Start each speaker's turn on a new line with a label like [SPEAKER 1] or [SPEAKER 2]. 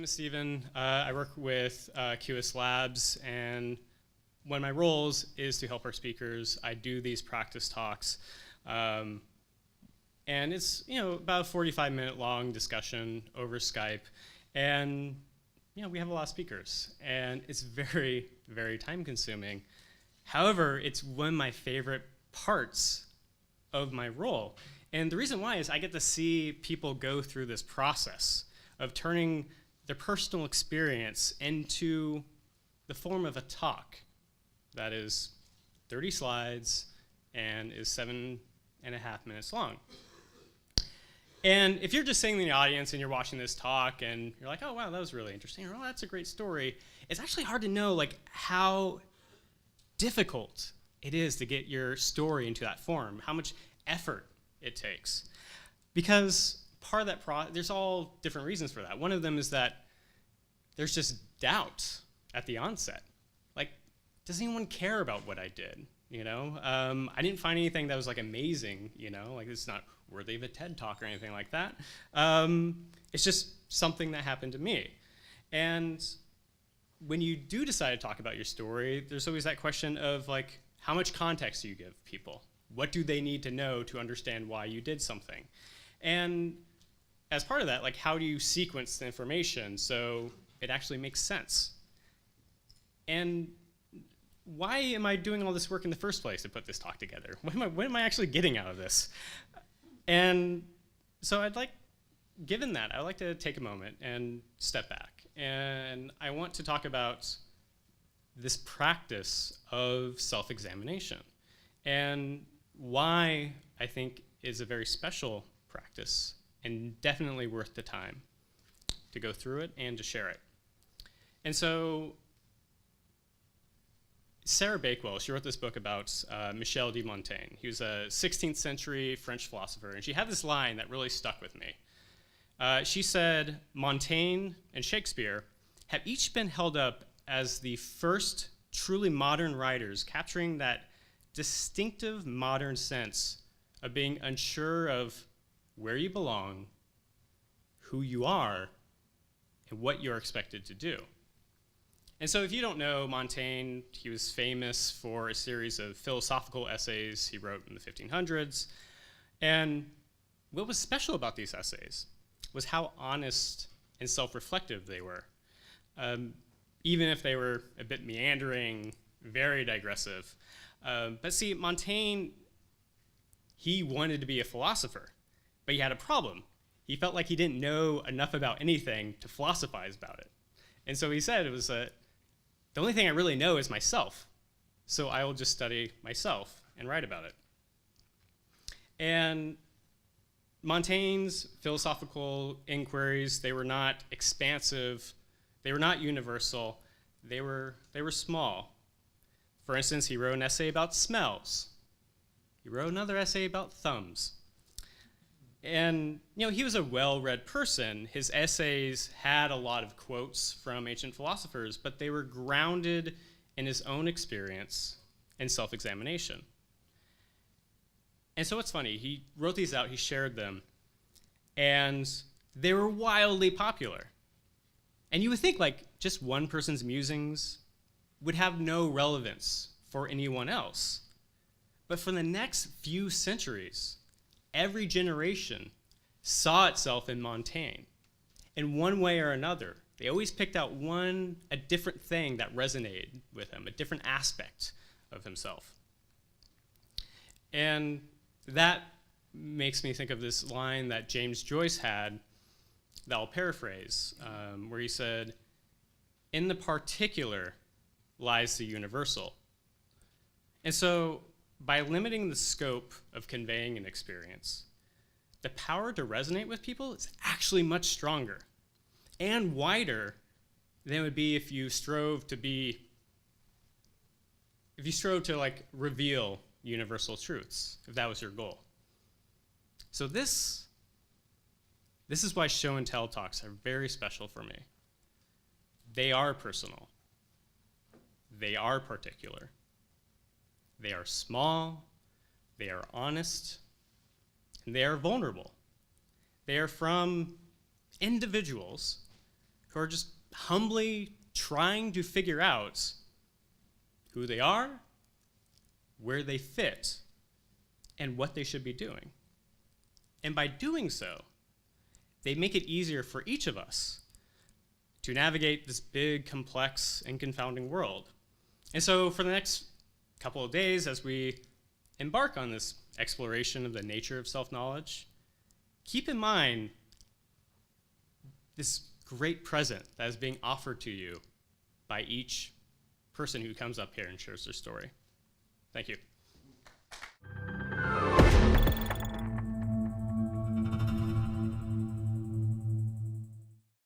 [SPEAKER 1] name is Steven. I work with QS Labs, and one of my roles is to help our speakers. I do these practice talks, and it's about a 45-minute long discussion over Skype, and we have a lot of speakers, and it's very, very time-consuming. However, it's one of my favorite parts of my role, and the reason why is I get to see people go through this process of turning their personal experience into the form of a talk that is 30 slides and is 7.5 minutes long. And if you're just sitting in the audience and you're watching this talk and you're like, oh wow, that was really interesting, or oh, that's a great story, it's actually hard to know how difficult it is to get your story into that form, how much effort it takes. Because part of that there's all different reasons for that. One of them is that there's just doubt at the onset. Does anyone care about what I did? I didn't find anything that was amazing. It's not worthy of a TED Talk or anything like that. It's just something that happened to me. And when you do decide to talk about your story, there's always that question of how much context do you give people? What do they need to know to understand why you did something? And as part of that, how do you sequence the information so it actually makes sense? And why am I doing all this work in the first place to put this talk together? What am I actually getting out of this? And so given that, I'd like to take a moment and step back. And I want to talk about this practice of self-examination and why I think is a very special practice and definitely worth the time to go through it and to share it. And so Sarah Bakewell, she wrote this book about Michel de Montaigne. He was a 16th century French philosopher, and she had this line that really stuck with me. She said, Montaigne and Shakespeare have each been held up as the first truly modern writers capturing that distinctive modern sense of being unsure of where you belong, who you are, and what you're expected to do. And so if you don't know Montaigne, he was famous for a series of philosophical essays he wrote in the 1500s. And what was special about these essays was how honest and self-reflective they were. Even if they were a bit meandering, very digressive. But see, Montaigne, he wanted to be a philosopher, but he had a problem. He felt like he didn't know enough about anything to philosophize about it. And so he said, the only thing I really know is myself, so I will just study myself and write about it. And Montaigne's philosophical inquiries, they were not expansive, they were not universal, they were small. For instance, he wrote an essay about smells. He wrote another essay about thumbs. And he was a well-read person. His essays had a lot of quotes from ancient philosophers, but they were grounded in his own experience and self-examination. And so it's funny, he wrote these out, he shared them, and they were wildly popular. And you would think just one person's musings would have no relevance for anyone else. But for the next few centuries, every generation saw itself in Montaigne in one way or another. They always picked out a different thing that resonated with him, a different aspect of himself. And that makes me think of this line that James Joyce had that I'll paraphrase, where he said, "In the particular lies the universal." And so by limiting the scope of conveying an experience, the power to resonate with people is actually much stronger and wider than it would be if you strove to reveal universal truths, if that was your goal. So this is why show and tell talks are very special for me. They are personal. They are particular. They are small, they are honest, and they are vulnerable. They are from individuals who are just humbly trying to figure out who they are, where they fit, and what they should be doing. And by doing so, they make it easier for each of us to navigate this big, complex, and confounding world. And so for the next couple of days, as we embark on this exploration of the nature of self-knowledge, keep in mind this great present that is being offered to you by each person who comes up here and shares their story. Thank you.